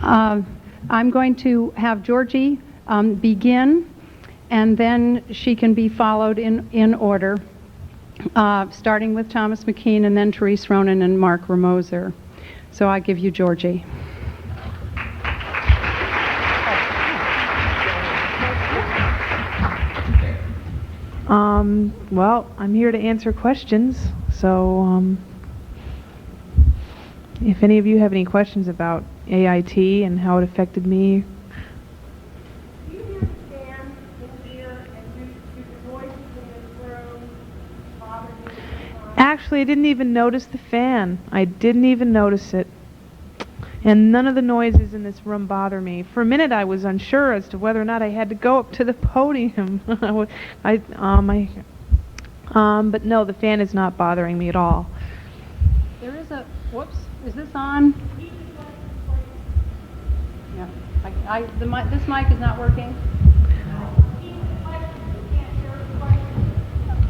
I'm going to have Georgie begin, and then she can be followed in order, starting with Thomas McKean and then Therese Ronan and Mark Ramoser. So I give you Georgie. Well, I'm here to answer questions, so if any of you have any questions about AIT and how it affected me. Do you hear the fan in here, and do the voices in this room bother you? Actually, I didn't even notice the fan. I didn't even notice it. And none of the noises in this room bother me. For a minute, I was unsure as to whether or not I had to go up to the podium. But no, the fan is not bothering me at all. There is a, whoops, is this on? Yeah, this mic is not working.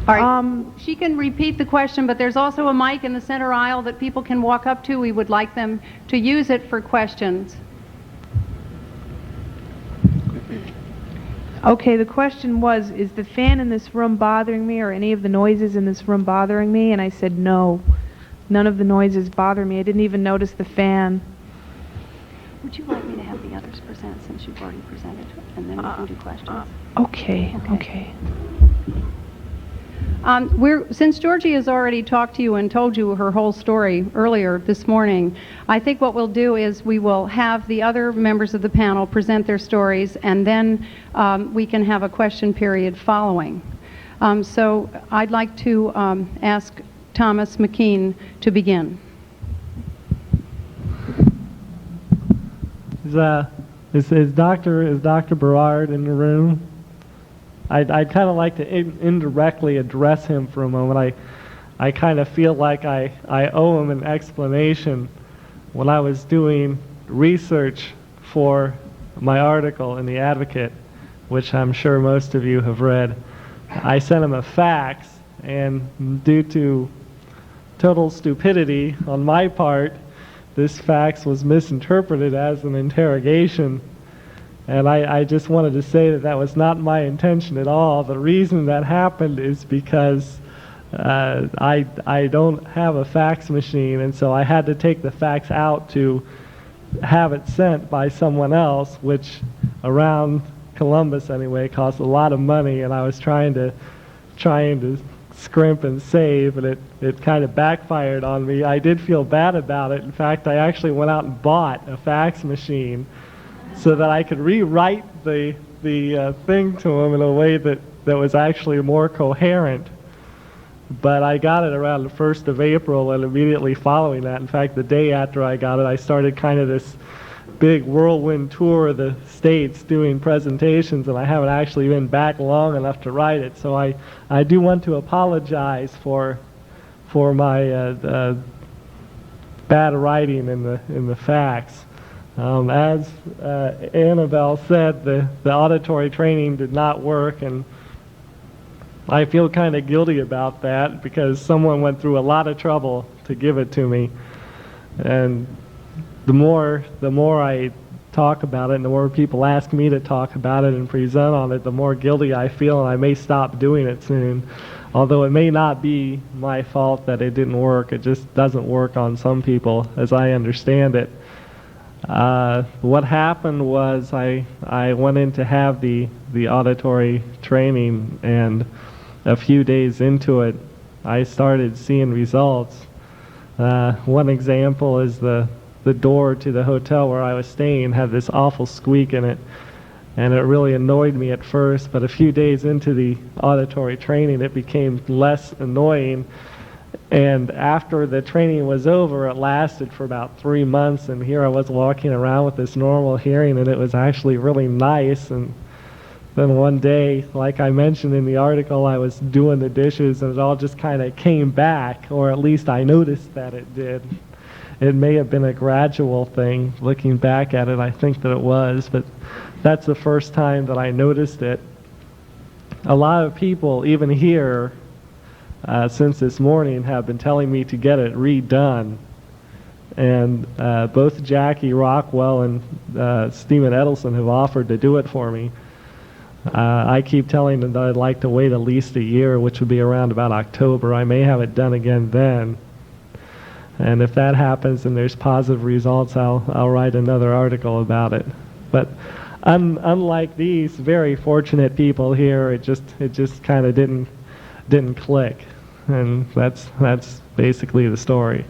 All right, she can repeat the question, but there's also a mic in the center aisle that people can walk up to. We would like them to use it for questions. Okay, the question was, is the fan in this room bothering me or any of the noises in this room bothering me? And I said no. None of the noises bother me. I didn't even notice the fan. Would you like me to have the others present since you've already presented, and then we can do questions? Okay. Since Georgie has already talked to you and told you her whole story earlier this morning, I think what we'll do is we will have the other members of the panel present their stories, and then we can have a question period following. So I'd like to ask Thomas McKean to begin. Is Dr. Berard in the room? I'd kind of like to indirectly address him for a moment. I kind of feel like I owe him an explanation. When I was doing research for my article in The Advocate, which I'm sure most of you have read, I sent him a fax, and due to total stupidity on my part, this fax was misinterpreted as an interrogation. And I just wanted to say that that was not my intention at all. The reason that happened is because I don't have a fax machine, and so I had to take the fax out to have it sent by someone else, which around Columbus anyway costs a lot of money, and I was trying to scrimp and save, and it kind of backfired on me. I did feel bad about it. In fact, I actually went out and bought a fax machine so that I could rewrite the thing to him in a way that was actually more coherent. But I got it around the 1st of April, and immediately following that, in fact, the day after I got it, I started kind of this big whirlwind tour of the states doing presentations, and I haven't actually been back long enough to write it. So I do want to apologize for my bad writing in the fax. As Annabelle said, the auditory training did not work, and I feel kind of guilty about that because someone went through a lot of trouble to give it to me. And the more I talk about it and the more people ask me to talk about it and present on it, the more guilty I feel, and I may stop doing it soon. Although it may not be my fault that it didn't work. It just doesn't work on some people, as I understand it. What happened was I went in to have the auditory training, and a few days into it, I started seeing results. One example is the door to the hotel where I was staying had this awful squeak in it, and it really annoyed me at first, but a few days into the auditory training, it became less annoying. And after the training was over, it lasted for about 3 months, and here I was walking around with this normal hearing, and it was actually really nice. And then one day, like I mentioned in the article, I was doing the dishes, and it all just kind of came back, or at least I noticed that it did. It may have been a gradual thing. Looking back at it, I think that it was, but that's the first time that I noticed it. A lot of people, even here, since this morning, have been telling me to get it redone. and both Jackie Rockwell and Stephen Edelson have offered to do it for me. I keep telling them that I'd like to wait at least a year, which would be around about October. I may have it done again then. And if that happens and there's positive results, I'll write another article about it. But unlike these very fortunate people here, it just kind of didn't click, and that's basically the story.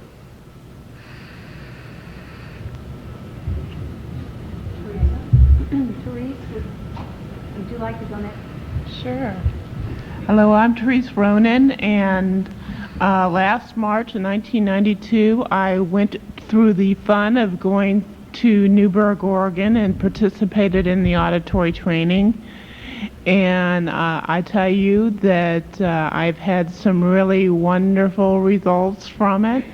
Would you like to go next? Sure. Hello, I'm Therese Ronan, and last March in 1992, I went through the fun of going to Newburgh, Oregon, and participated in the auditory training. And I tell you that I've had some really wonderful results from it.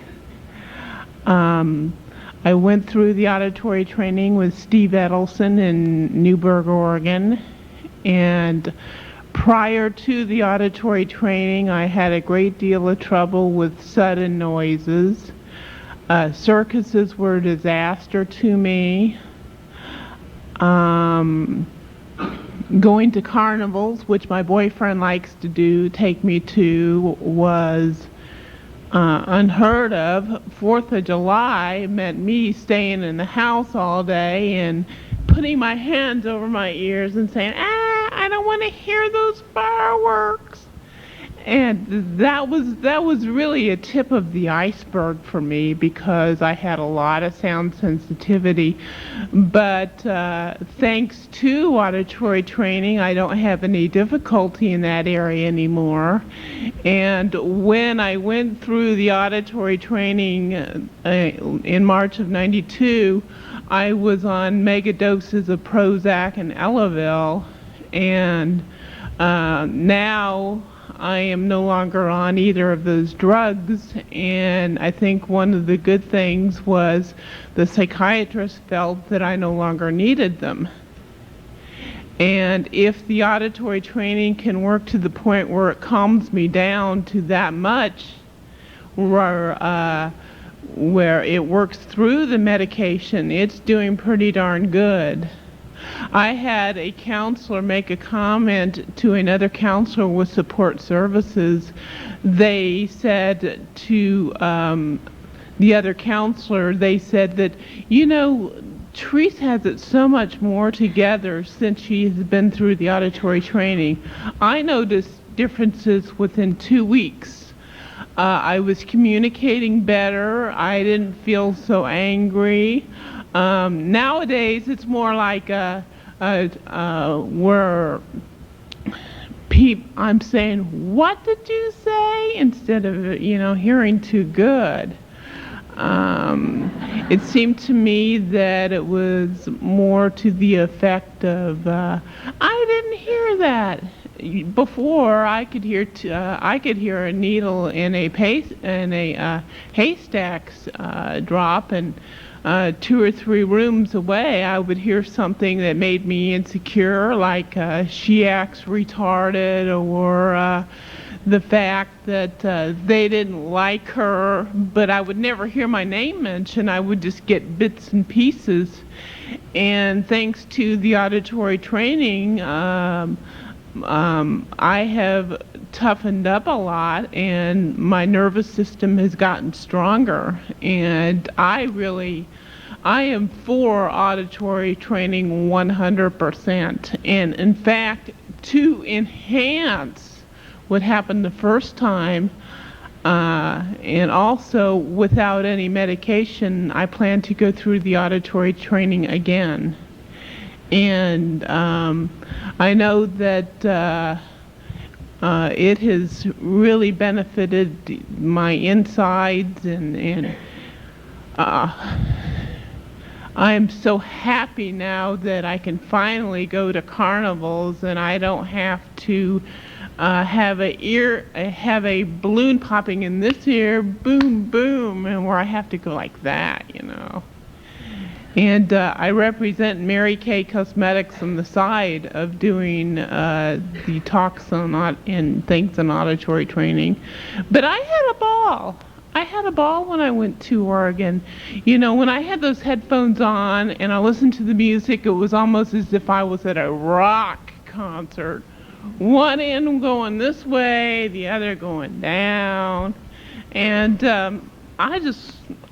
I went through the auditory training with Steve Edelson in Newburgh, Oregon, and prior to the auditory training, I had a great deal of trouble with sudden noises. Circuses were a disaster to me. Going to carnivals, which my boyfriend likes to do, take me to, was unheard of. 4th of July meant me staying in the house all day and putting my hands over my ears and saying, I don't want to hear those fireworks. And that was really a tip of the iceberg for me, because I had a lot of sound sensitivity. But thanks to auditory training, I don't have any difficulty in that area anymore. And when I went through the auditory training in March of '92, I was on mega doses of Prozac and Elavil, and now I am no longer on either of those drugs. And I think one of the good things was the psychiatrist felt that I no longer needed them. And if the auditory training can work to the point where it calms me down to that much, where it works through the medication, it's doing pretty darn good. I had a counselor make a comment to another counselor with support services. They said to the other counselor, they said that, Therese has it so much more together since she has been through the auditory training. I noticed differences within 2 weeks. I was communicating better. I didn't feel so angry. Nowadays, it's more like where I'm saying, what did you say? Instead of, hearing too good. It seemed to me that it was more to the effect of, I didn't hear that. Before, I could hear a needle in a haystack drop, and 2 or 3 rooms away, I would hear something that made me insecure, like she acts retarded, or the fact that they didn't like her, but I would never hear my name mentioned. I would just get bits and pieces. And thanks to the auditory training, I have toughened up a lot, and my nervous system has gotten stronger. And I am for auditory training 100%. And in fact, to enhance what happened the first time, and also without any medication, I plan to go through the auditory training again. And I know that it has really benefited my insides, and I am so happy now that I can finally go to carnivals, and I don't have to have a balloon popping in this ear, boom, boom, and where I have to go like that, And I represent Mary Kay Cosmetics on the side of doing the talks and things on auditory training. But I had a ball. I had a ball when I went to Oregon. You know, when I had those headphones on and I listened to the music, it was almost as if I was at a rock concert. One end going this way, the other going down. And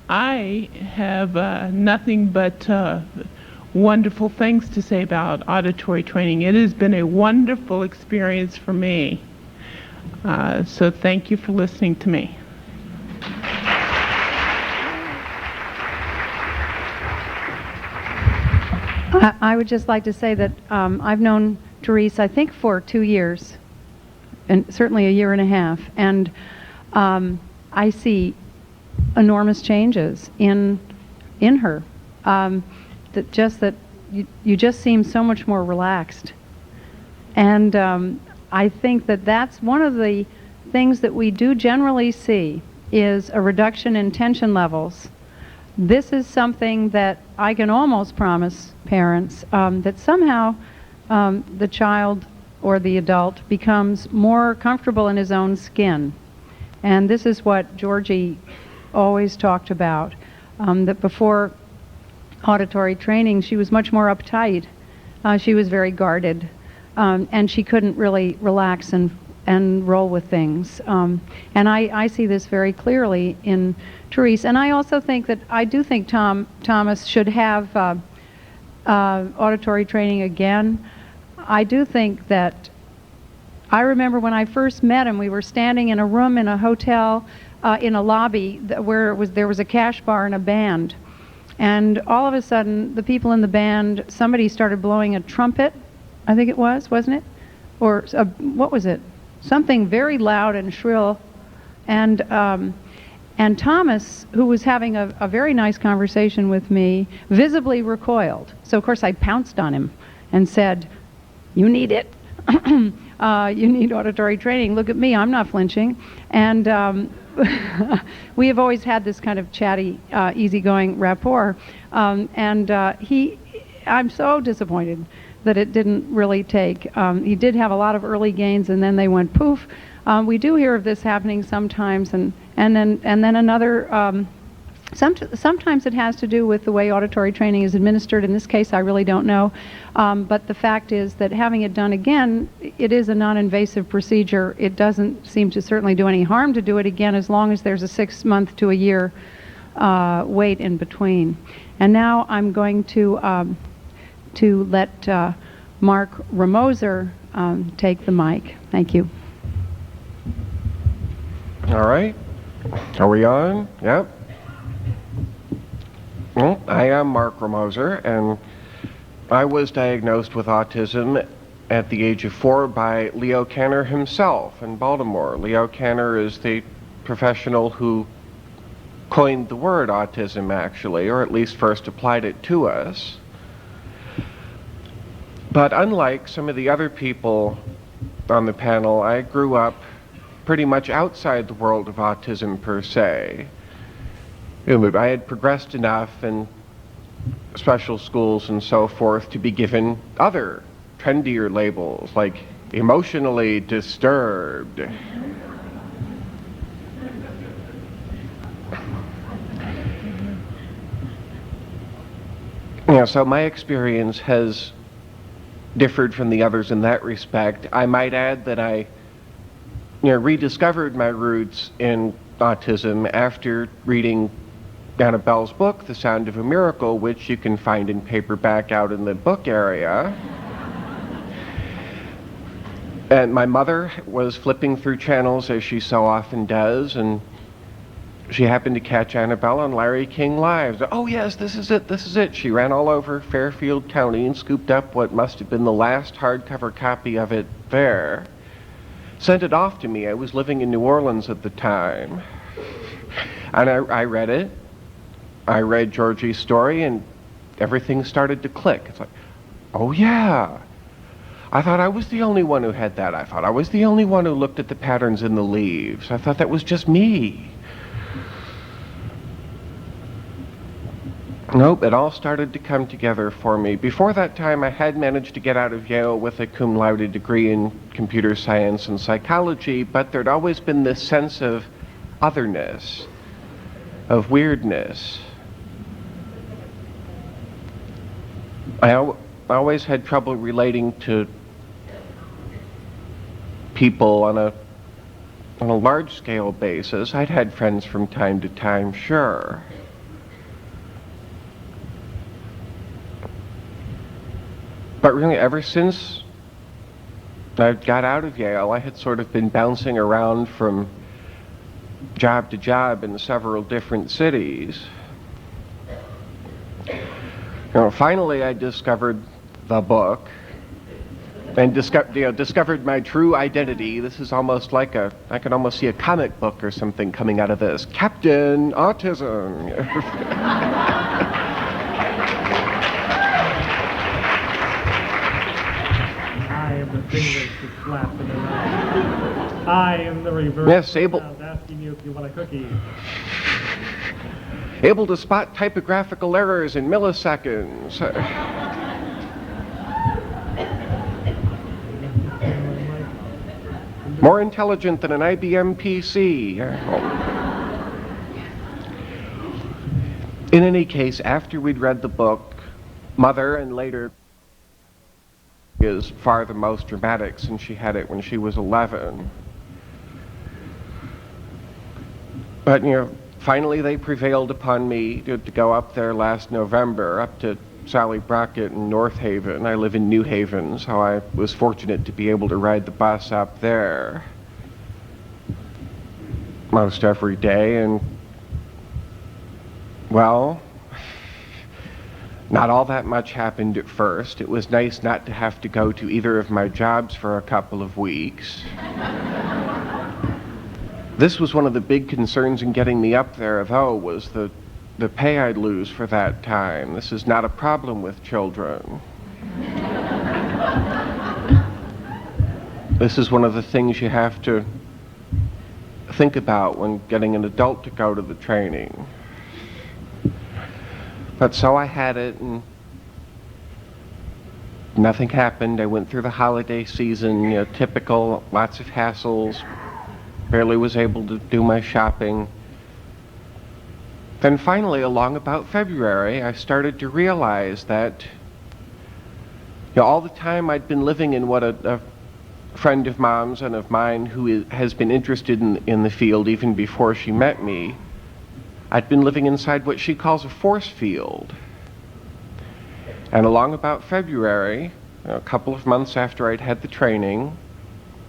I have nothing but wonderful things to say about auditory training. It has been a wonderful experience for me. So thank you for listening to me. I would just like to say that I've known Therese, I think, for 2 years, and certainly a year and a half, and I see enormous changes in her. That you just seem so much more relaxed, and I think that that's one of the things that we do generally see is a reduction in tension levels. This is something that I can almost promise parents, that somehow the child or the adult becomes more comfortable in his own skin. And this is what Georgie always talked about, that before auditory training she was much more uptight. She was very guarded, and she couldn't really relax and roll with things. And I see this very clearly in Therese. And I also think that I do think Thomas should have auditory training again. I do think that I remember when I first met him, we were standing in a room in a hotel in a lobby where there was a cash bar and a band. And all of a sudden, the people in the band, somebody started blowing a trumpet, I think it was, wasn't it? Or what was it? Something very loud and shrill. And Thomas, who was having a very nice conversation with me, visibly recoiled. So, of course, I pounced on him and said, "You need it. You need auditory training. Look at me. I'm not flinching." And we have always had this kind of chatty, easygoing rapport. I'm so disappointed that it didn't really take. He did have a lot of early gains, and then they went poof. We do hear of this happening sometimes, and then another. Sometimes it has to do with the way auditory training is administered. In this case, I really don't know. But the fact is that having it done again, it is a non-invasive procedure. It doesn't seem to certainly do any harm to do it again, as long as there's a 6-month to a year wait in between. And now I'm going to let Mark Ramoser take the mic. Thank you. All right. Are we on? Yep. Well, I am Mark Ramoser, and I was diagnosed with autism at the age of 4 by Leo Kanner himself in Baltimore. Leo Kanner is the professional who coined the word autism, actually, or at least first applied it to us. But unlike some of the other people on the panel, I grew up pretty much outside the world of autism per se. I had progressed enough in special schools and so forth to be given other trendier labels like emotionally disturbed. So my experience has differed from the others in that respect. I might add that I rediscovered my roots in autism after reading Annabelle's book, The Sound of a Miracle, which you can find in paperback out in the book area. And my mother was flipping through channels, as she so often does, and she happened to catch Annabelle on Larry King Live. "Oh yes, this is it, this is it." She ran all over Fairfield County and scooped up what must have been the last hardcover copy of it there. Sent it off to me. I was living in New Orleans at the time. And I read it. I read Georgie's story, and everything started to click. It's like, oh yeah. I thought I was the only one who had that. I thought I was the only one who looked at the patterns in the leaves. I thought that was just me. Nope, it all started to come together for me. Before that time, I had managed to get out of Yale with a cum laude degree in computer science and psychology, but there'd always been this sense of otherness, of weirdness. I always had trouble relating to people on a large scale basis. I'd had friends from time to time, sure. But really, ever since I got out of Yale, I had sort of been bouncing around from job to job in several different cities. Finally, I discovered the book and discovered my true identity. This is almost like I can almost see a comic book or something coming out of this. Captain Autism. I am the thing that's slapped in the mouth. I am the reverse. Yes, able. I was asking you if you want a cookie. Able to spot typographical errors in milliseconds. More intelligent than an IBM PC. In any case, after we'd read the book, Mother, and later is far the most dramatic since she had it when she was 11. But, finally they prevailed upon me to go up there last November, up to Sally Brockett in North Haven. I live in New Haven, so I was fortunate to be able to ride the bus up there most every day, and, well, not all that much happened at first. It was nice not to have to go to either of my jobs for a couple of weeks. This was one of the big concerns in getting me up there, though, was the pay I'd lose for that time. This is not a problem with children. This is one of the things you have to think about when getting an adult to go to the training. But so I had it, and nothing happened. I went through the holiday season, typical, lots of hassles, barely was able to do my shopping. Then finally, along about February, I started to realize that all the time I'd been living in what a friend of Mom's and of mine who has been interested in the field even before she met me, I'd been living inside what she calls a force field. And along about February, a couple of months after I'd had the training,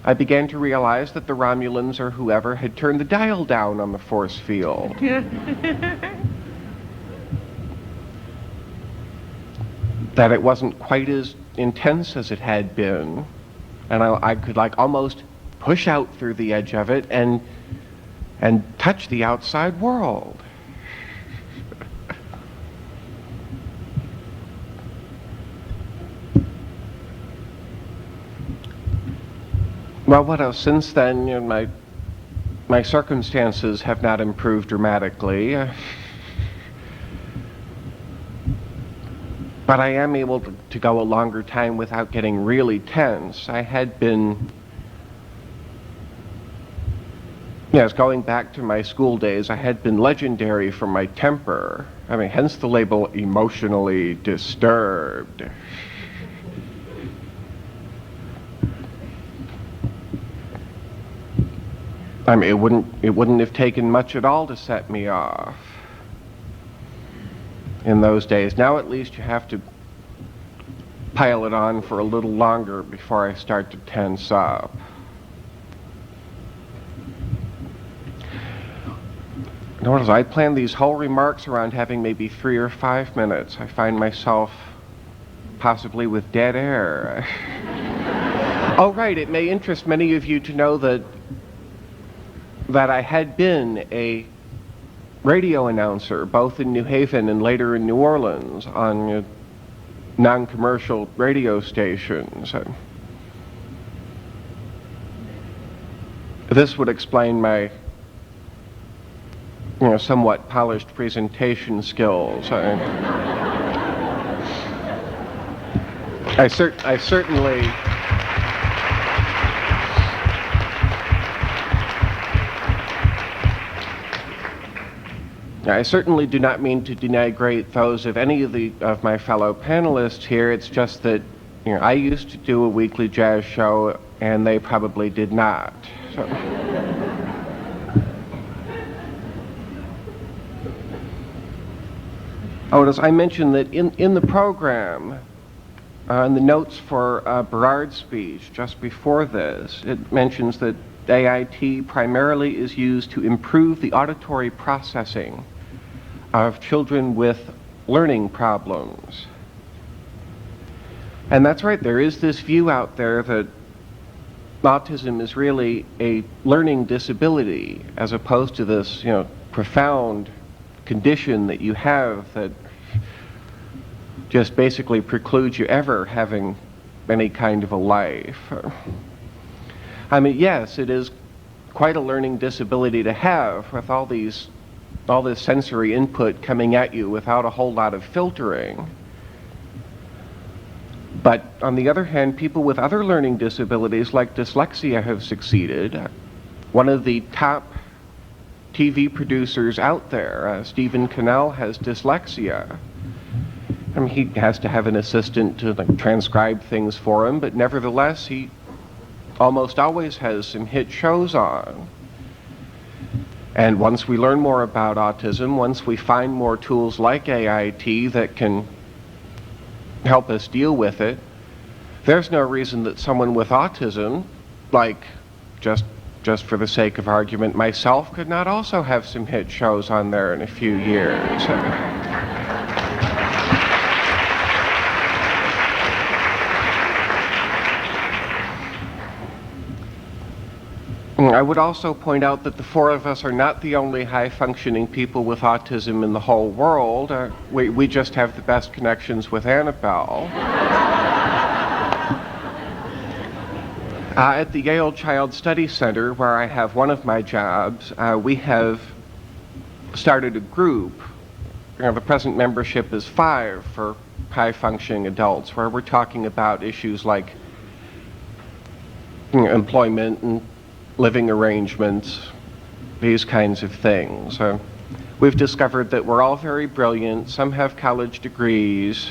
I began to realize that the Romulans or whoever had turned the dial down on the force field. That it wasn't quite as intense as it had been, and I could almost push out through the edge of it and touch the outside world. Well, what else? Since then, my circumstances have not improved dramatically. But I am able to go a longer time without getting really tense. I had been, yes, going back to my school days, I had been legendary for my temper. I mean, hence the label emotionally disturbed. I mean, it wouldn't have taken much at all to set me off in those days. Now at least you have to pile it on for a little longer before I start to tense up. Notice I plan these whole remarks around having maybe 3 or 5 minutes. I find myself possibly with dead air. Oh, right, it may interest many of you to know that I had been a radio announcer, both in New Haven and later in New Orleans, on non-commercial radio stations. This would explain my, somewhat polished presentation skills. I certainly. I certainly do not mean to denigrate those of any of my fellow panelists here. It's just that I used to do a weekly jazz show, and they probably did not. So. Oh, as I mentioned that in the program, in the notes for Berard's speech just before this, it mentions that AIT primarily is used to improve the auditory processing of children with learning problems. And that's right, there is this view out there that autism is really a learning disability as opposed to this, profound condition that you have that just basically precludes you ever having any kind of a life. I mean, yes, it is quite a learning disability to have with all this sensory input coming at you without a whole lot of filtering. But on the other hand, people with other learning disabilities like dyslexia have succeeded. One of the top TV producers out there, Stephen Cannell, has dyslexia. I mean, he has to have an assistant to transcribe things for him, but nevertheless, he almost always has some hit shows on. And once we learn more about autism, once we find more tools like AIT that can help us deal with it, there's no reason that someone with autism, like just for the sake of argument, myself, could not also have some hit shows on there in a few years. I would also point out that the four of us are not the only high-functioning people with autism in the whole world. We just have the best connections with Annabelle. At the Yale Child Study Center, where I have one of my jobs, we have started a group. The present membership is 5 for high-functioning adults, where we're talking about issues like employment and living arrangements, these kinds of things. We've discovered that we're all very brilliant. Some have college degrees,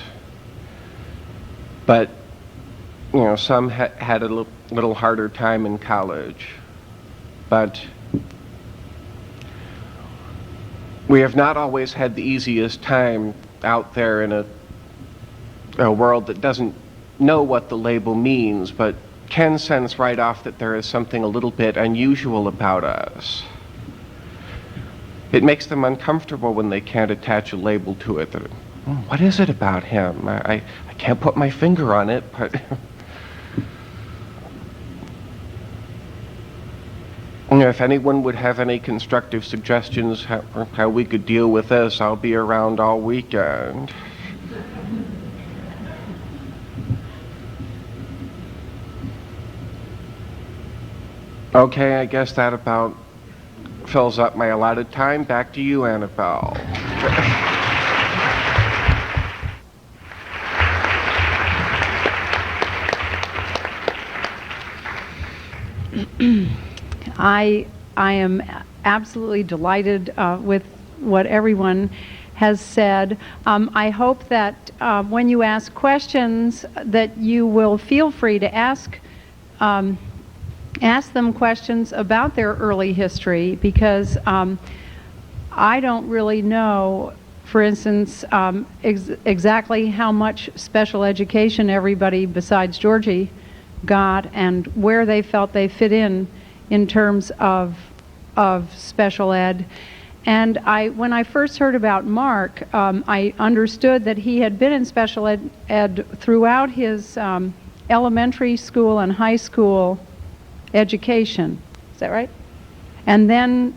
but some had a little harder time in college. But we have not always had the easiest time out there in a world that doesn't know what the label means, but can sense right off that there is something a little bit unusual about us. It makes them uncomfortable when they can't attach a label to it. What is it about him? I can't put my finger on it, but if anyone would have any constructive suggestions how we could deal with this, I'll be around all weekend. Okay, I guess that about fills up my allotted time. Back to you, Annabelle. I am absolutely delighted with what everyone has said. I hope that when you ask questions that you will feel free to ask them questions about their early history, because I don't really know, for instance, exactly how much special education everybody besides Georgie got and where they felt they fit in terms of special ed. And when I first heard about Mark, I understood that he had been in special ed throughout his elementary school and high school education. Is that right? And then,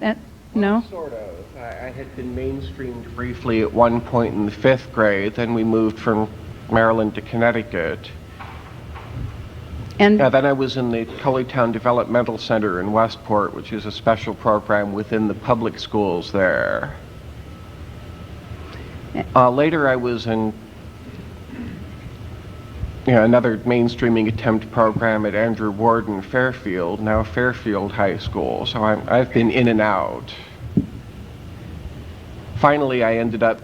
no? Well, sort of. I had been mainstreamed briefly at one point in the 5th grade, then we moved from Maryland to Connecticut. And then I was in the Cullytown Developmental Center in Westport, which is a special program within the public schools there. Later I was in another mainstreaming attempt program at Andrew Ward in Fairfield, now Fairfield High School. So I've been in and out. finally, I ended up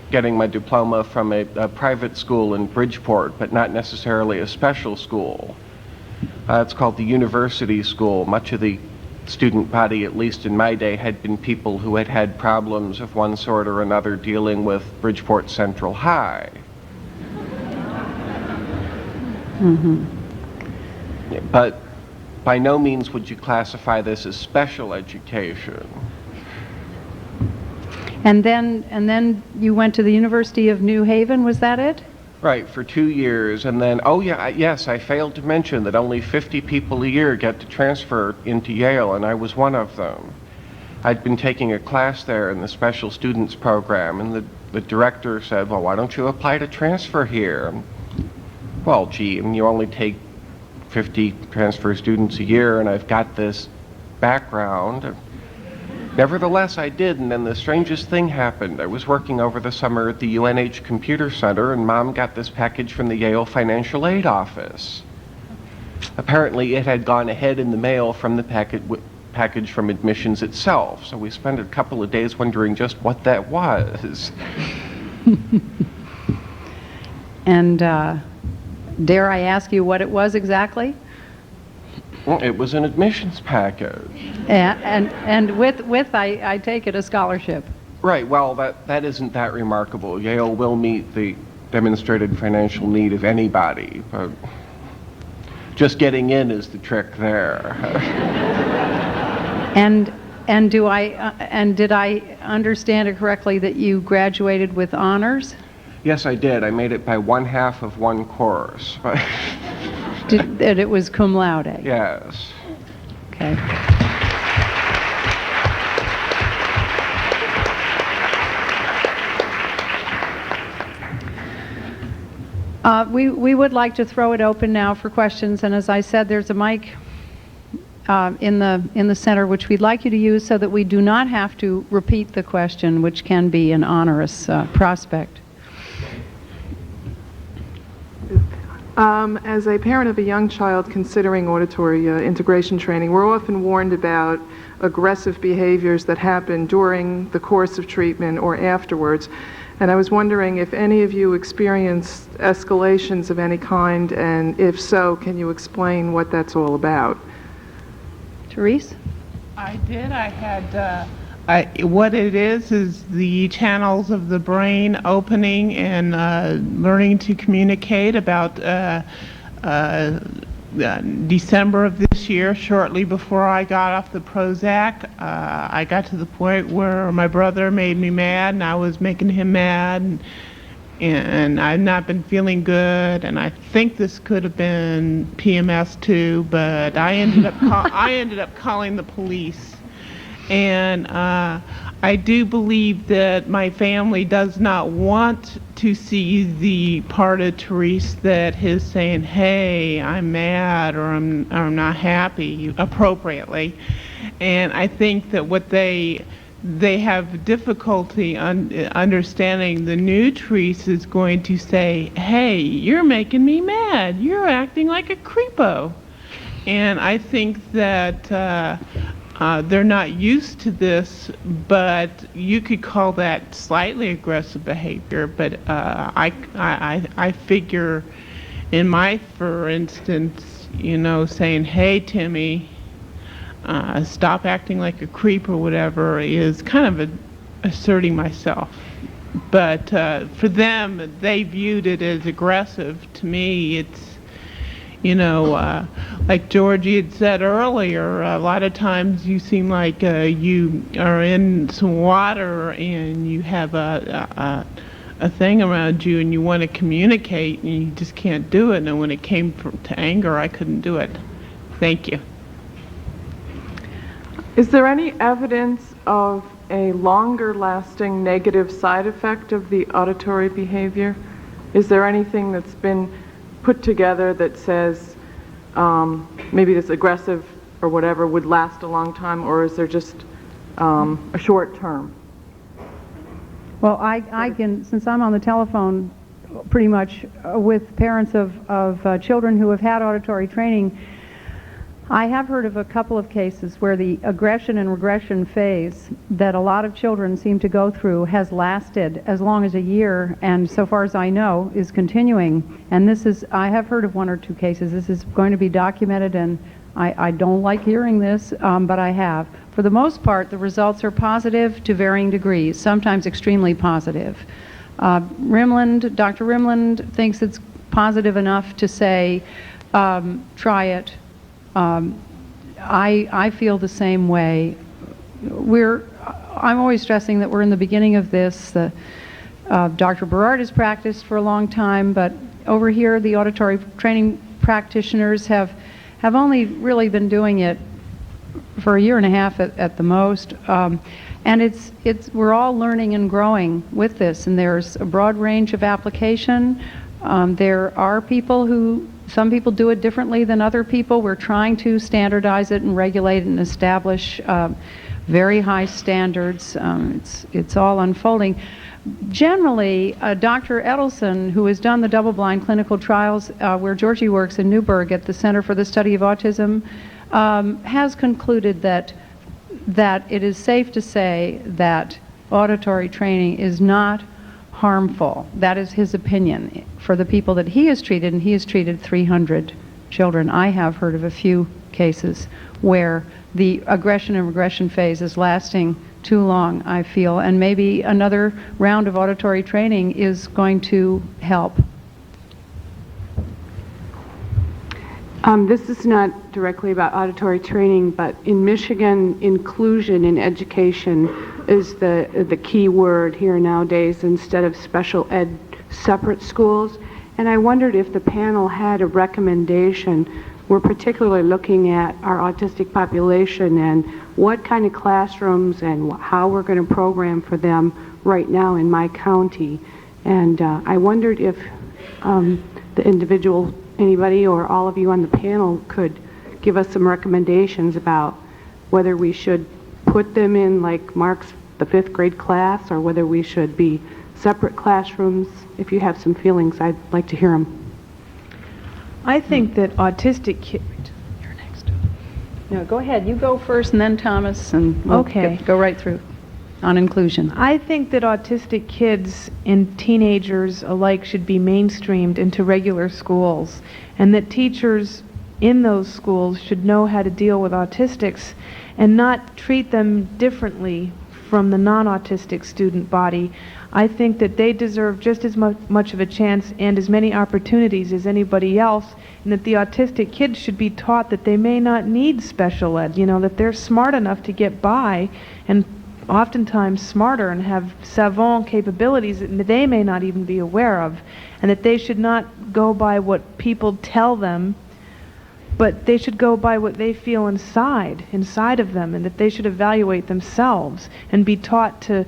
getting my diploma from a private school in Bridgeport, but not necessarily a special school. It's called the University School. Much of the student body, at least in my day, had been people who had had problems of one sort or another dealing with Bridgeport Central High. But by no means would you classify this as special education. And then you went to the University of New Haven, was that it? Right, for 2 years, and then, yes, I failed to mention that only 50 people a year get to transfer into Yale, and I was one of them. I'd been taking a class there in the special students program, and the director said, well, why don't you apply to transfer here? Well, gee, and you only take 50 transfer students a year, and I've got this background. Nevertheless, I did, and then the strangest thing happened. I was working over the summer at the UNH Computer Center, and Mom got this package from the Yale Financial Aid Office. Apparently, it had gone ahead in the mail from the package from admissions itself, so we spent a couple of days wondering just what that was. And dare I ask you what it was exactly? Well, it was an admissions package. And with I take it, a scholarship. Right, well, that isn't that remarkable. Yale will meet the demonstrated financial need of anybody, but just getting in is the trick there. And did I understand it correctly that you graduated with honors? Yes, I did. I made it by 1/2 of one course. That it was cum laude? Yes. Okay. We would like to throw it open now for questions, and as I said, there's a mic in the center which we'd like you to use so that we do not have to repeat the question, which can be an onerous prospect. As a parent of a young child considering auditory integration training, we're often warned about aggressive behaviors that happen during the course of treatment or afterwards. And I was wondering if any of you experienced escalations of any kind, and if so, can you explain what that's all about? Therese? I did. I had, what it is the channels of the brain opening and learning to communicate. About December of this year, shortly before I got off the Prozac, I got to the point where my brother made me mad, and I was making him mad, and I've not been feeling good, and I think this could have been PMS too, but I ended up calling the police. And I do believe that my family does not want to see the part of Therese that is saying, hey, I'm mad or I'm not happy, appropriately. And I think that what they have difficulty understanding the new Therese is going to say, hey, you're making me mad. You're acting like a creepo. And I think that they're not used to this, but you could call that slightly aggressive behavior. But I figure in my, for instance, saying, hey, Timmy, stop acting like a creep or whatever, is kind of asserting myself. But for them, they viewed it as aggressive. To me, it's, like Georgie had said earlier, a lot of times you seem like you are in some water and you have a thing around you and you want to communicate and you just can't do it. And when it came to anger, I couldn't do it. Thank you. Is there any evidence of a longer lasting negative side effect of the auditory behavior? Is there anything that's been put together that says maybe this aggressive or whatever would last a long time, or is there just a short term? Well, I can, since I'm on the telephone pretty much with parents of children who have had auditory training, I have heard of a couple of cases where the aggression and regression phase that a lot of children seem to go through has lasted as long as a year, and so far as I know, is continuing. And this is, I have heard of one or two cases. This is going to be documented, and I don't like hearing this, but I have. For the most part, the results are positive to varying degrees, sometimes extremely positive. Dr. Rimland thinks it's positive enough to say, try it. I feel the same way. I'm always stressing that we're in the beginning of this. Dr. Berard has practiced for a long time, but over here the auditory training practitioners have only really been doing it for a year and a half at the most. And we're all learning and growing with this, and there's a broad range of application. There are some people do it differently than other people. We're trying to standardize it and regulate it and establish very high standards. It's all unfolding. Generally, Dr. Edelson, who has done the double-blind clinical trials where Georgie works in Newburgh at the Center for the Study of Autism, has concluded that it is safe to say that auditory training is not harmful. That is his opinion for the people that he has treated, and he has treated 300 children. I have heard of a few cases where the aggression and regression phase is lasting too long, I feel, and maybe another round of auditory training is going to help. This is not directly about auditory training, but in Michigan, inclusion in education is the key word here nowadays instead of special ed separate schools. And I wondered if the panel had a recommendation. We're particularly looking at our autistic population and what kind of classrooms and how we're going to program for them right now in my county. And I wondered if the individual, anybody or all of you on the panel could give us some recommendations about whether we should put them in like Mark's the 5th grade class or whether we should be separate classrooms. If you have some feelings, I'd like to hear them. I think that autistic kids... You're next. No, go ahead. You go first and then Thomas, and we'll Okay. go right through on inclusion. I think that autistic kids and teenagers alike should be mainstreamed into regular schools, and that teachers in those schools should know how to deal with autistics and not treat them differently from the non-autistic student body. I think that they deserve just as much of a chance and as many opportunities as anybody else, and that the autistic kids should be taught that they may not need special ed, that they're smart enough to get by, and oftentimes smarter and have savant capabilities that they may not even be aware of, and that they should not go by what people tell them, but they should go by what they feel inside of them, and that they should evaluate themselves and be taught to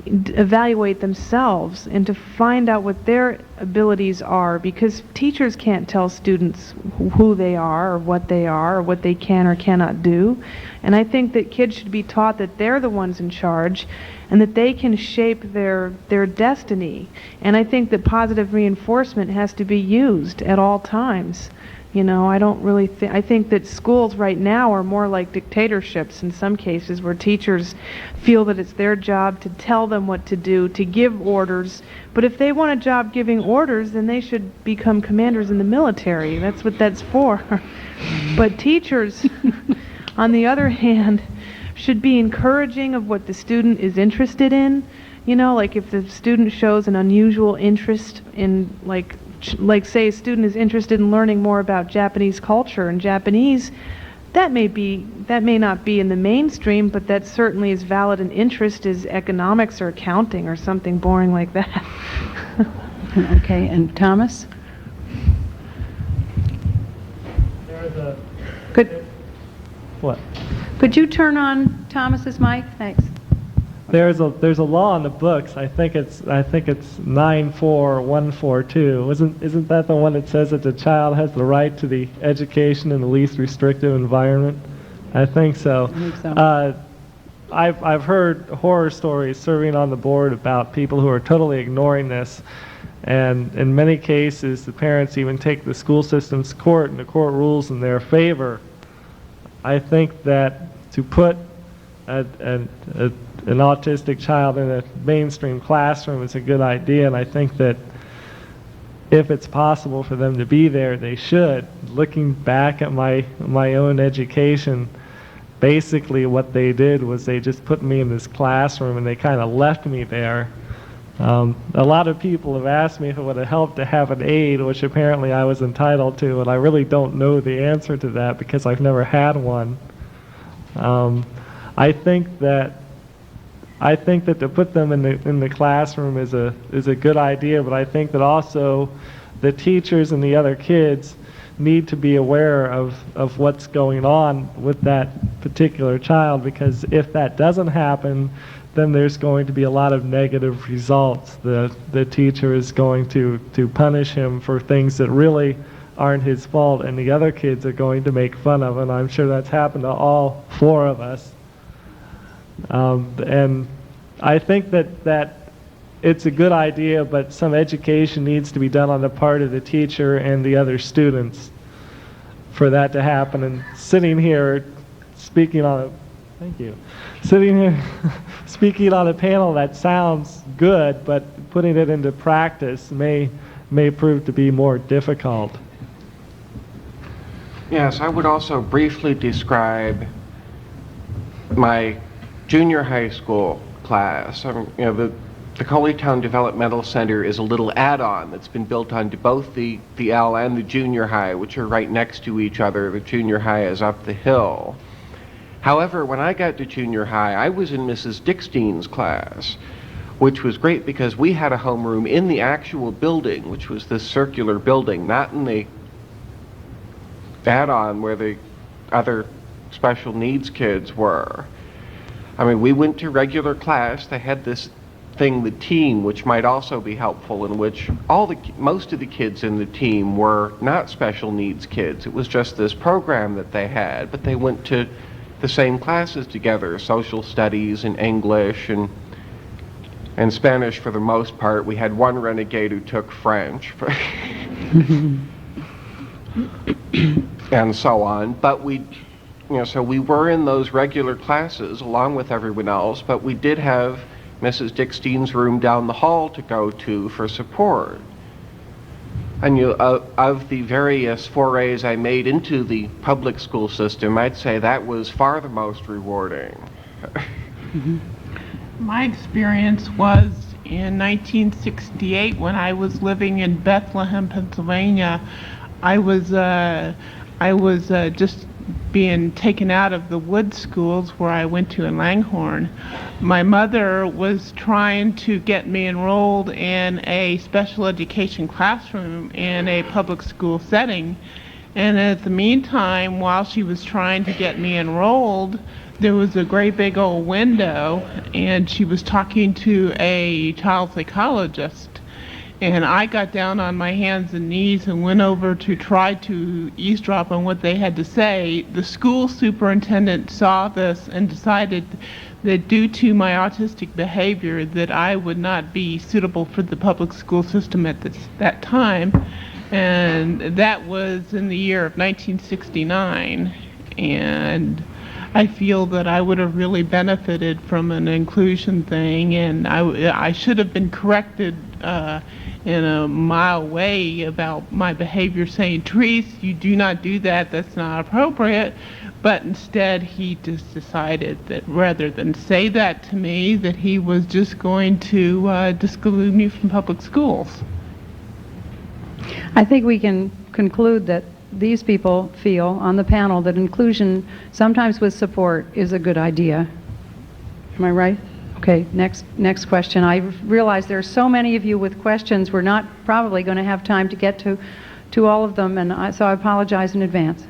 evaluate themselves and to find out what their abilities are, because teachers can't tell students who they are or what they can or cannot do. And I think that kids should be taught that they're the ones in charge and that they can shape their destiny. And I think that positive reinforcement has to be used at all times. I don't really I think that schools right now are more like dictatorships in some cases, where teachers feel that it's their job to tell them what to do, to give orders. But if they want a job giving orders, then they should become commanders in the military. That's what that's for. But teachers, on the other hand, should be encouraging of what the student is interested in. Like if the student shows an unusual interest in, like say a student is interested in learning more about Japanese culture and Japanese, that may not be in the mainstream, but that certainly is valid an interest as economics or accounting or something boring like that. Okay, and Thomas? Could you turn on Thomas's mic? Thanks. There's a law in the books. I think it's 94142. Isn't that the one that says that the child has the right to the education in the least restrictive environment? I think so. I think so. I've heard horror stories serving on the board about people who are totally ignoring this, and in many cases the parents even take the school system to court, and the court rules in their favor I think that to put an autistic child in a mainstream classroom is a good idea, and I think that if it's possible for them to be there, they should. Looking back at my own education, basically what they did was they just put me in this classroom and they kind of left me there. A lot of people have asked me if it would have helped to have an aide, which apparently I was entitled to, and I really don't know the answer to that because I've never had one. I think that to put them in the classroom is a good idea, but I think that also the teachers and the other kids need to be aware of what's going on with that particular child, because if that doesn't happen, then there's going to be a lot of negative results. The teacher is going to punish him for things that really aren't his fault, and the other kids are going to make fun of him. I'm sure that's happened to all four of us. And I think that it's a good idea, but some education needs to be done on the part of the teacher and the other students for that to happen. And sitting here speaking on speaking on a panel that sounds good, but putting it into practice may prove to be more difficult. Yes, I would also briefly describe my junior high school class. The Coleytown Developmental Center is a little add-on that's been built onto both the L and the junior high, which are right next to each other. The junior high is up the hill. However, when I got to junior high, I was in Mrs. Dickstein's class, which was great because we had a homeroom in the actual building, which was this circular building, not in the add-on where the other special needs kids were. I mean, we went to regular class. They had this thing, the team, which might also be helpful, in which most of the kids in the team were not special needs kids. It was just this program that they had, but they went to the same classes together, social studies and English and Spanish for the most part. We had one renegade who took French and so on. But so we were in those regular classes along with everyone else, but we did have Mrs. Dickstein's room down the hall to go to for support. And of the various forays I made into the public school system, I'd say that was far the most rewarding. My experience was in 1968 when I was living in Bethlehem, Pennsylvania. I was just being taken out of the wood schools where I went to in Langhorne. My mother was trying to get me enrolled in a special education classroom in a public school setting, and at the meantime, while she was trying to get me enrolled, there was a great big old window, and she was talking to a child psychologist. And I got down on my hands and knees and went over to try to eavesdrop on what they had to say. The school superintendent saw this and decided that due to my autistic behavior that I would not be suitable for the public school system at that time. And that was in the year of 1969. And I feel that I would have really benefited from an inclusion thing, and I should have been corrected in a mild way about my behavior, saying, Therese, you do not do that, that's not appropriate. But instead he just decided that rather than say that to me, that he was just going to disclude me from public schools. I think we can conclude that these people feel on the panel that inclusion, sometimes with support, is a good idea. Am I right? Okay, next question. I realize there are so many of you with questions. We're not probably going to have time to get to all of them, and so I apologize in advance.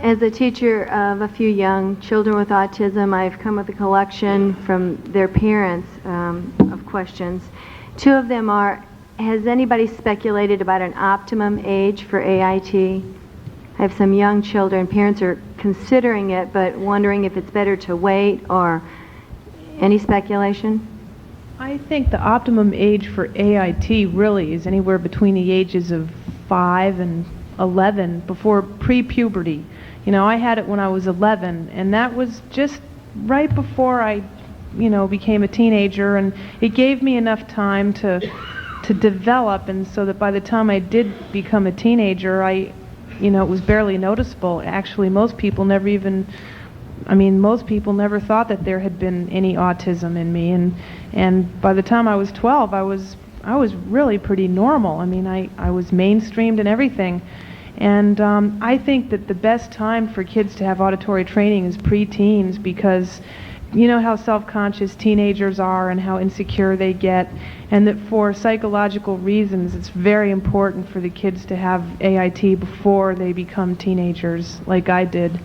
As a teacher of a few young children with autism, I've come with a collection from their parents of questions. Two of them are, has anybody speculated about an optimum age for AIT? I have some young children. Parents are considering it, but wondering if it's better to wait, or any speculation? I think the optimum age for AIT really is anywhere between the ages of 5 and 11, before pre-puberty. I had it when I was 11, and that was just right before I, became a teenager, and it gave me enough time to develop, and so that by the time I did become a teenager, it was barely noticeable. Actually, most people never thought that there had been any autism in me, and by the time I was 12, I was really pretty normal. I was mainstreamed and everything. And I think that the best time for kids to have auditory training is pre-teens, because you know how self-conscious teenagers are and how insecure they get, and that for psychological reasons it's very important for the kids to have AIT before they become teenagers, like I did.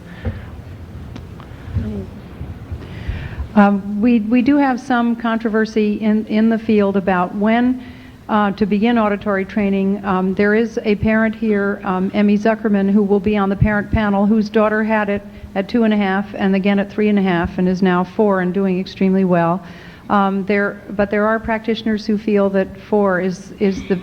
We do have some controversy in the field about when to begin auditory training. There is a parent here, Emmy Zuckerman, who will be on the parent panel, whose daughter had it at 2.5 and again at 3.5 and is now 4 and doing extremely well. But there are practitioners who feel that 4 is the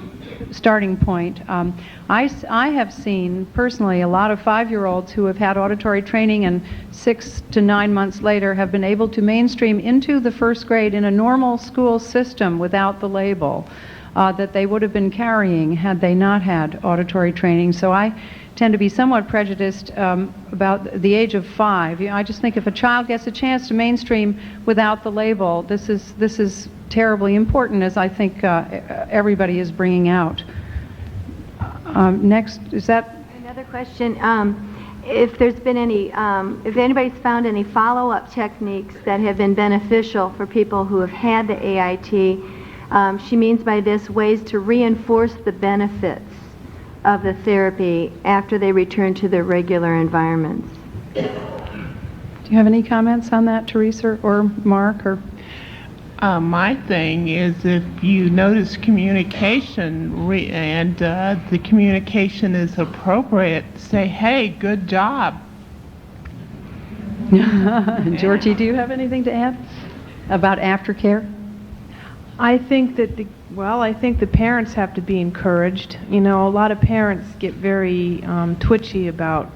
starting point. I have seen personally a lot of 5-year-olds who have had auditory training and 6 to 9 months later have been able to mainstream into the first grade in a normal school system without the label that they would have been carrying had they not had auditory training. So I tend to be somewhat prejudiced about the age of 5. I just think if a child gets a chance to mainstream without the label, this is terribly important, as I think everybody is bringing out. Next, is that Another question, if there's been any, if anybody's found any follow-up techniques that have been beneficial for people who have had the AIT. She means by this ways to reinforce the benefits of the therapy after they return to their regular environments. Do you have any comments on that, Teresa or Mark? Or My thing is, if you notice communication and the communication is appropriate, say, hey, good job. Georgie, do you have anything to add about aftercare? I think that the parents have to be encouraged. A lot of parents get very twitchy about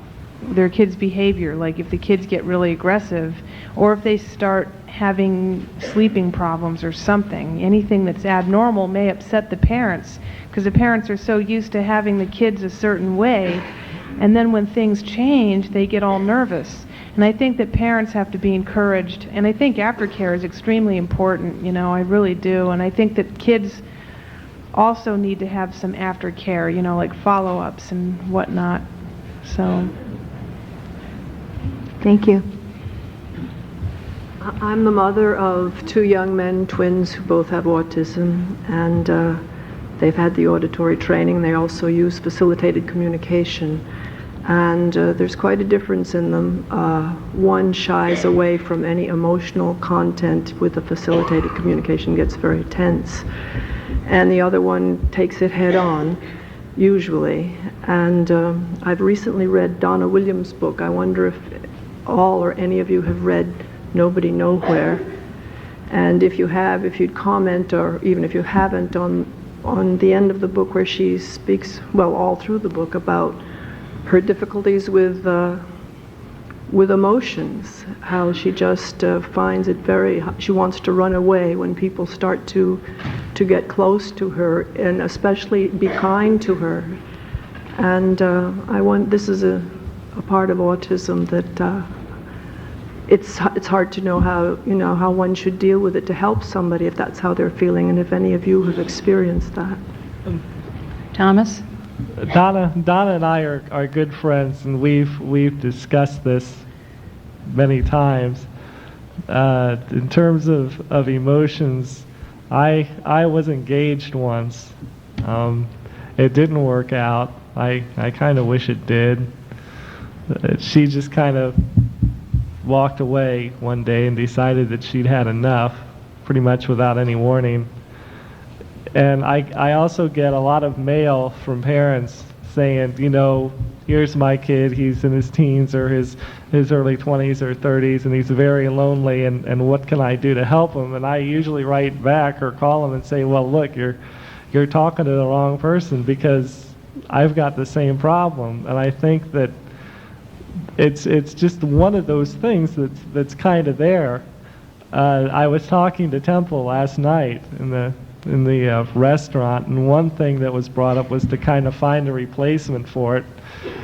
their kids' behavior, like if the kids get really aggressive or if they start having sleeping problems or something. Anything that's abnormal may upset the parents, because the parents are so used to having the kids a certain way, and then when things change, they get all nervous. And I think that parents have to be encouraged, and I think aftercare is extremely important, I really do. And I think that kids also need to have some aftercare, like follow-ups and whatnot. So, thank you. I'm the mother of 2 young men, twins, who both have autism, and they've had the auditory training. They also use facilitated communication. And there's quite a difference in them. One shies away from any emotional content with the facilitated communication, gets very tense. And the other one takes it head on, usually. And I've recently read Donna Williams' book. I wonder if all or any of you have read Nobody Nowhere. And if you have, if you'd comment, or even if you haven't, on the end of the book where she speaks, well, all through the book, about her difficulties with emotions, how she just finds it she wants to run away when people start to get close to her, and especially be kind to her. And this is a part of autism that it's hard to know how one should deal with it to help somebody if that's how they're feeling, and if any of you have experienced that. Thomas? Donna and I are good friends, and we've discussed this many times. In terms of emotions, I was engaged once. It didn't work out. I kind of wish it did. She just kind of walked away one day and decided that she'd had enough, pretty much without any warning. And I also get a lot of mail from parents saying, here's my kid, he's in his teens or his early 20s or 30s, and he's very lonely, and what can I do to help him? And I usually write back or call him and say, well, look, you're talking to the wrong person, because I've got the same problem. And I think that it's just one of those things that's kind of there. I was talking to Temple last night in the restaurant, and one thing that was brought up was to kind of find a replacement for it.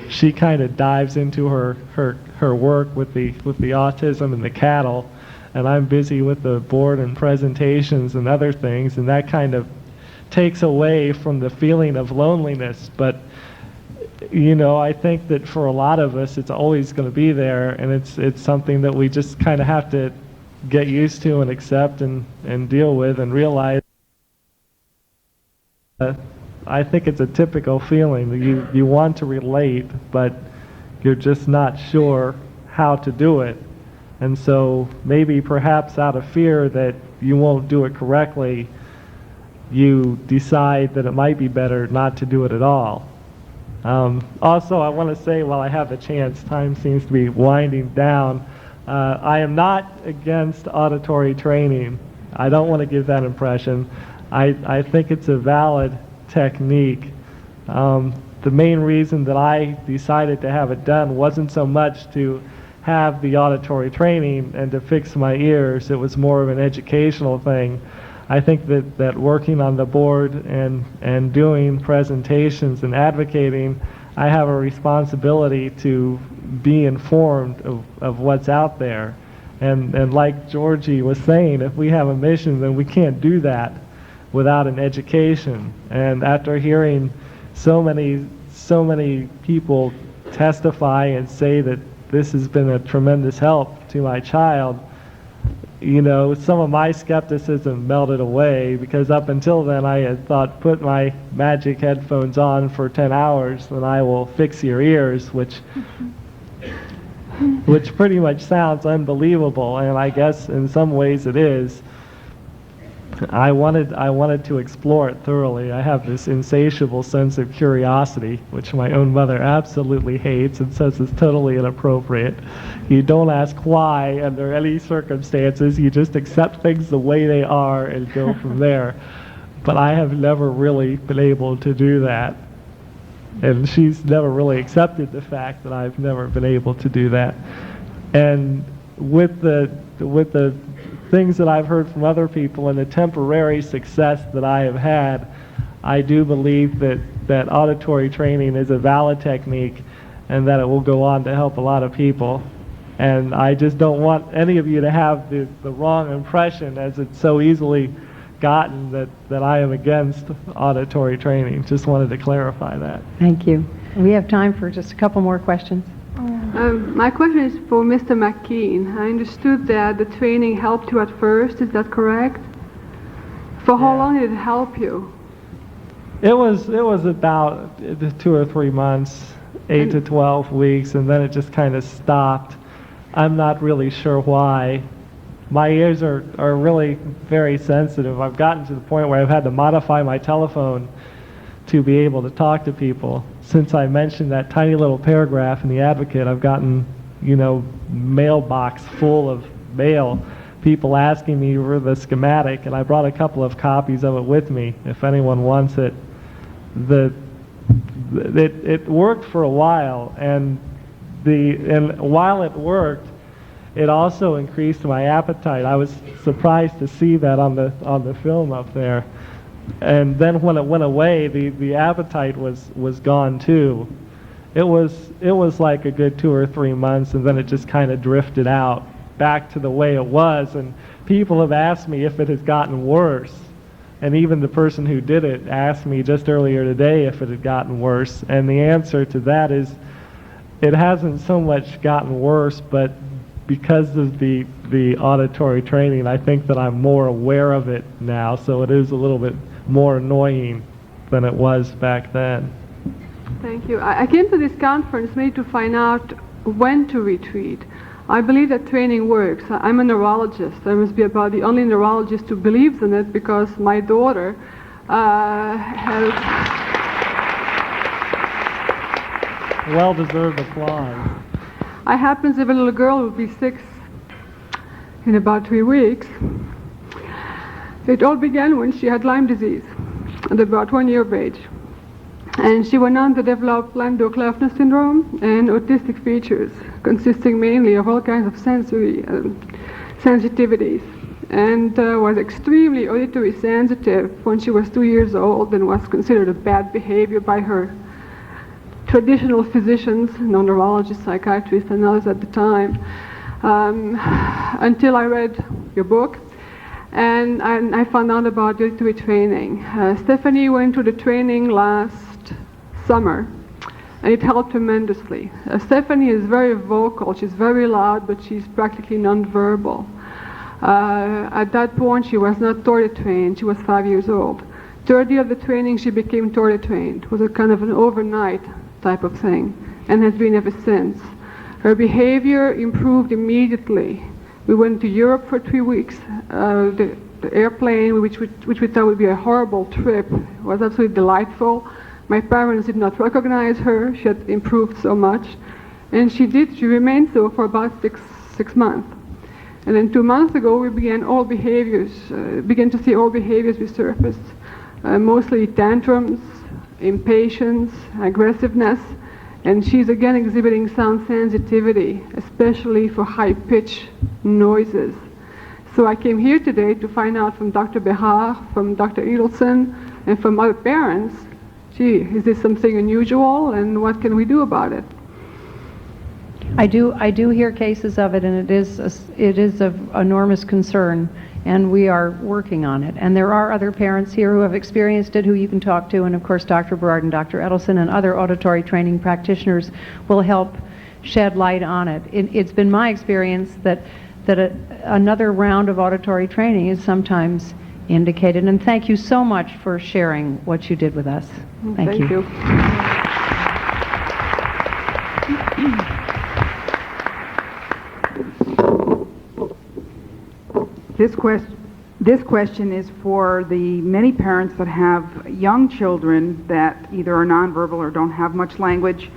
She kind of dives into her work with the autism and the cattle, and I'm busy with the board and presentations and other things, and that kind of takes away from the feeling of loneliness. But you know, I think that for a lot of us, it's always going to be there, and it's something that we just kind of have to get used to and accept and deal with and realize. I think it's a typical feeling that you want to relate, but you're just not sure how to do it. And so maybe perhaps out of fear that you won't do it correctly, you decide that it might be better not to do it at all. Also, I want to say, while I have the chance, time seems to be winding down, I am not against auditory training. I don't want to give that impression. I think it's a valid technique. The main reason that I decided to have it done wasn't so much to have the auditory training and to fix my ears. It was more of an educational thing. I think that working on the board and doing presentations and advocating, I have a responsibility to be informed of what's out there. And like Georgie was saying, if we have a mission, then we can't do that without an education. And after hearing so many people testify and say that this has been a tremendous help to my child, you know, some of my skepticism melted away, because up until then I had thought, put my magic headphones on for 10 hours and I will fix your ears, which pretty much sounds unbelievable, and I guess in some ways it is. I wanted to explore it thoroughly. I have this insatiable sense of curiosity, which my own mother absolutely hates and says is totally inappropriate. You don't ask why under any circumstances. You just accept things the way they are and go from there. But I have never really been able to do that. And she's never really accepted the fact that I've never been able to do that. And with the things that I've heard from other people and the temporary success that I have had, I do believe that auditory training is a valid technique and that it will go on to help a lot of people. And I just don't want any of you to have the wrong impression, as it's so easily gotten, that I am against auditory training. Just wanted to clarify that. Thank you. We have time for just a couple more questions. My question is for Mr. McKean. I understood that the training helped you at first. Is that correct? For how long did it help you? It was about 2 or 3 months, 8 to 12 weeks, and then it just kind of stopped. I'm not really sure why. My ears are really very sensitive. I've gotten to the point where I've had to modify my telephone to be able to talk to people. Since I mentioned that tiny little paragraph in the Advocate, I've gotten, you know, mailbox full of mail, people asking me for the schematic, and I brought a couple of copies of it with me if anyone wants it. It worked for a while, and while it worked, it also increased my appetite. I was surprised to see that on the film up there. And then when it went away, the appetite was gone too. It was like a good 2 or 3 months, and then it just kind of drifted out back to the way it was. And people have asked me if it has gotten worse. And even the person who did it asked me just earlier today if it had gotten worse. And the answer to that is, it hasn't so much gotten worse, but because of the auditory training, I think that I'm more aware of it now, so it is a little bit more annoying than it was back then. Thank you. I came to this conference mainly to find out when to retreat. I believe that training works. I'm a neurologist. I must be about the only neurologist who believes in it, because my daughter has... Well-deserved applause. I happen to have a little girl who will be 6 in about 3 weeks. It all began when she had Lyme disease at about 1 year of age. And she went on to develop Landau-Kleffner syndrome and autistic features, consisting mainly of all kinds of sensory sensitivities, and was extremely auditory sensitive when she was 2 years old, and was considered a bad behavior by her traditional physicians, neurologists, psychiatrists, and others at the time, until I read your book. And I found out about auditory training. Stephanie went to the training last summer, and it helped tremendously. Stephanie is very vocal, she's very loud, but she's practically nonverbal. At that point, she was not Tory trained, she was 5 years old. Third year of the training, she became Tory trained. It was a kind of an overnight type of thing, and has been ever since. Her behavior improved immediately. We went to Europe for 3 weeks. The airplane, which we thought would be a horrible trip, was absolutely delightful. My parents did not recognize her. She had improved so much. And she remained so for about six months. And then 2 months ago, we began to see all behaviors resurfaced. Mostly tantrums, impatience, aggressiveness, and she's again exhibiting sound sensitivity, especially for high-pitched noises. So I came here today to find out from Dr. Behar, from Dr. Edelson, and from other parents, gee, is this something unusual, and what can we do about it? I do hear cases of it, and it is of enormous concern, and we are working on it. And there are other parents here who have experienced it, who you can talk to, and of course Dr. Berard and Dr. Edelson and other auditory training practitioners will help shed light on it. It's been my experience that another round of auditory training is sometimes indicated. And thank you so much for sharing what you did with us. Thank you. This question is for the many parents that have young children that either are nonverbal or don't have much language,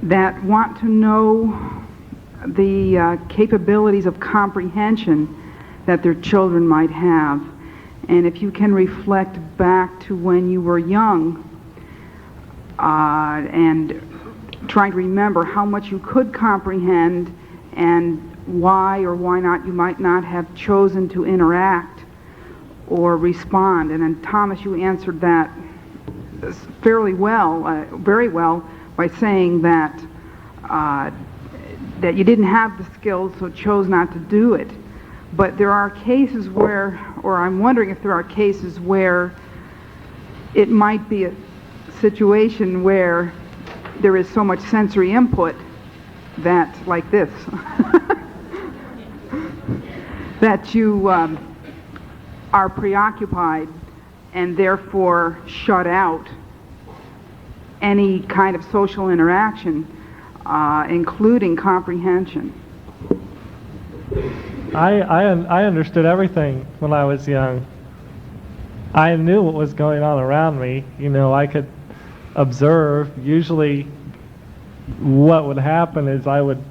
that want to know the capabilities of comprehension that their children might have. And if you can reflect back to when you were young and trying to remember how much you could comprehend and why or why not you might not have chosen to interact or respond. And then Thomas, you answered that fairly well, very well, by saying that that you didn't have the skills, so chose not to do it. But there are cases where, or I'm wondering if there are cases where it might be a situation where there is so much sensory input that, like this, that you are preoccupied and therefore shut out any kind of social interaction, including comprehension. I understood everything when I was young. I knew what was going on around me. You know, I could observe. Usually what would happen is I would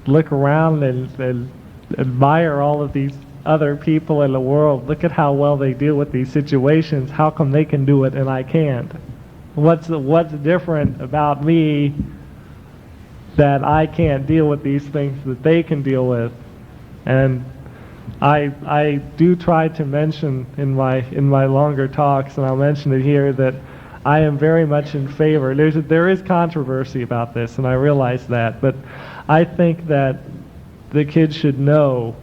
look around and admire all of these other people in the world. Look at how well they deal with these situations. How come they can do it and I can't? What's different about me that I can't deal with these things that they can deal with? And I do try to mention in my longer talks, and I'll mention it here, that I am very much in favor. There is controversy about this, and I realize that, but I think that the kids should know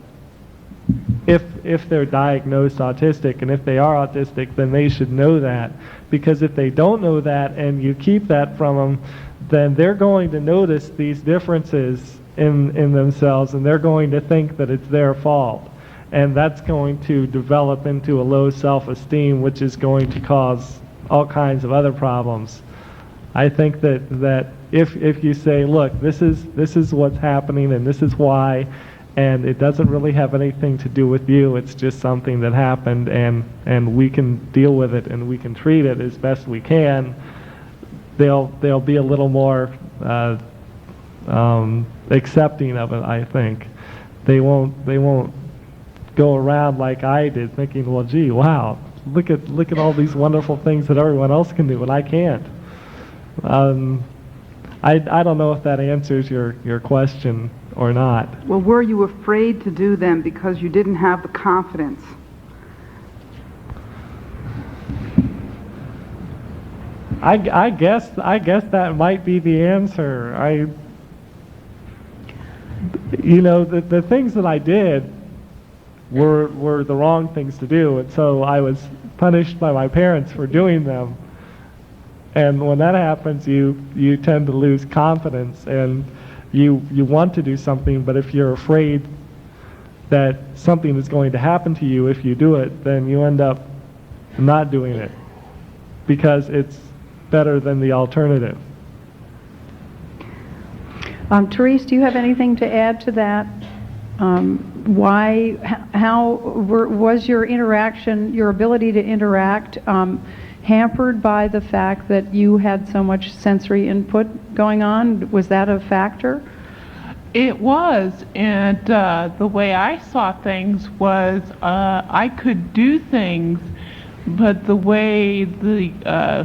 if they're diagnosed autistic, and if they are autistic, then they should know that. Because if they don't know that and you keep that from them, then they're going to notice these differences in themselves, and they're going to think that it's their fault. And that's going to develop into a low self-esteem, which is going to cause all kinds of other problems. I think that if you say, look, this is what's happening and this is why, and it doesn't really have anything to do with you, it's just something that happened, and we can deal with it and we can treat it as best we can, they'll be a little more accepting of it, I think. They won't go around like I did thinking, well, gee, wow, look at all these wonderful things that everyone else can do and I can't. I don't know if that answers your question or not. Well, were you afraid to do them because you didn't have the confidence? I guess that might be the answer. The things that I did were the wrong things to do, and so I was punished by my parents for doing them. And when that happens, you tend to lose confidence, and you want to do something, but if you're afraid that something is going to happen to you if you do it, then you end up not doing it because it's better than the alternative. Therese, do you have anything to add to that? How was your interaction, your ability to interact, hampered by the fact that you had so much sensory input going on? Was that a factor? It was, and the way I saw things was I could do things, but the way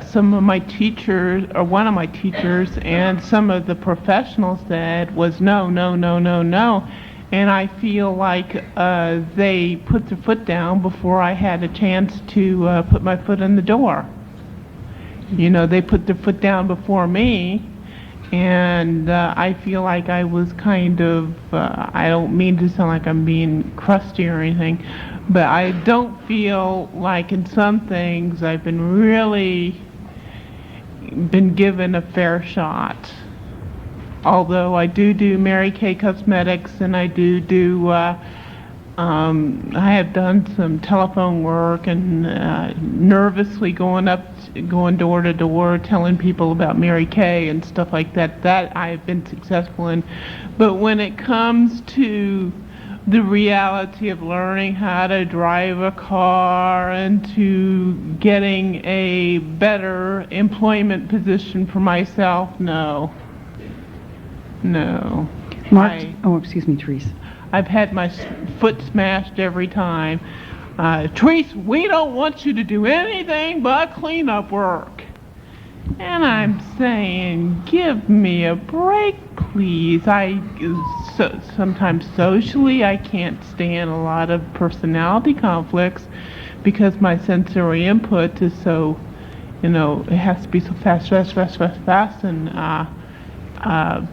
some of my teachers, or one of my teachers, and some of the professionals said was no, no, no, no, no. And I feel like they put their foot down before I had a chance to put my foot in the door. They put their foot down before me, and I feel like I was kind of, I don't mean to sound like I'm being crusty or anything, but I don't feel like in some things I've been really given a fair shot. Although I do Mary Kay Cosmetics, and I I have done some telephone work and nervously going door to door telling people about Mary Kay and stuff like that. That I've been successful in. But when it comes to the reality of learning how to drive a car and to getting a better employment position for myself, no. Excuse me, Therese. I've had my foot smashed every time. Therese, we don't want you to do anything but cleanup work. And I'm saying, give me a break, please. Sometimes socially, I can't stand a lot of personality conflicts because my sensory input is so, it has to be so fast, and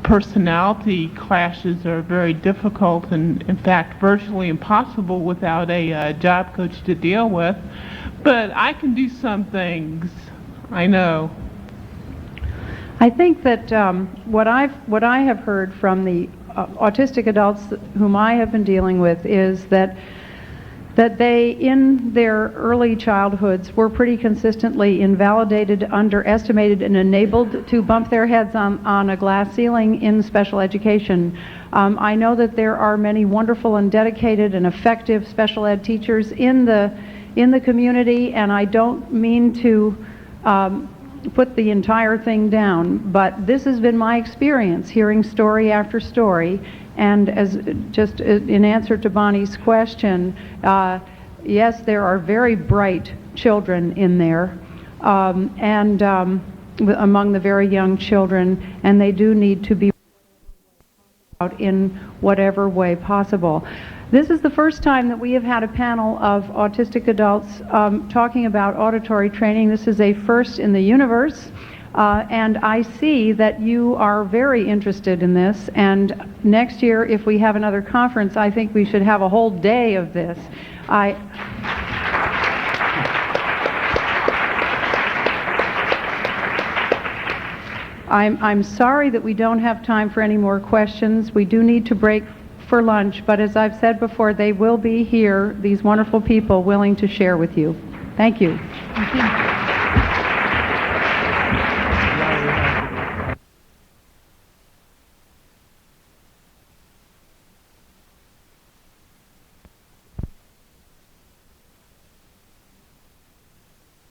personality clashes are very difficult and, in fact, virtually impossible without a job coach to deal with. But I can do some things, I know. I think that what I have heard from the autistic adults whom I have been dealing with is that they, in their early childhoods, were pretty consistently invalidated, underestimated, and enabled to bump their heads on a glass ceiling in special education. I know that there are many wonderful and dedicated and effective special ed teachers in the community, and I don't mean to put the entire thing down, but this has been my experience, hearing story after story. And as just in answer to Bonnie's question, yes, there are very bright children in there, and among the very young children, and they do need to be out in whatever way possible. This is the first time that we have had a panel of autistic adults talking about auditory training. This is a first in the universe. And I see that you are very interested in this, and next year, if we have another conference, I think we should have a whole day of this. I'm sorry that we don't have time for any more questions. We do need to break for lunch, but as I've said before, they will be here, these wonderful people, willing to share with you. Thank you. Thank you.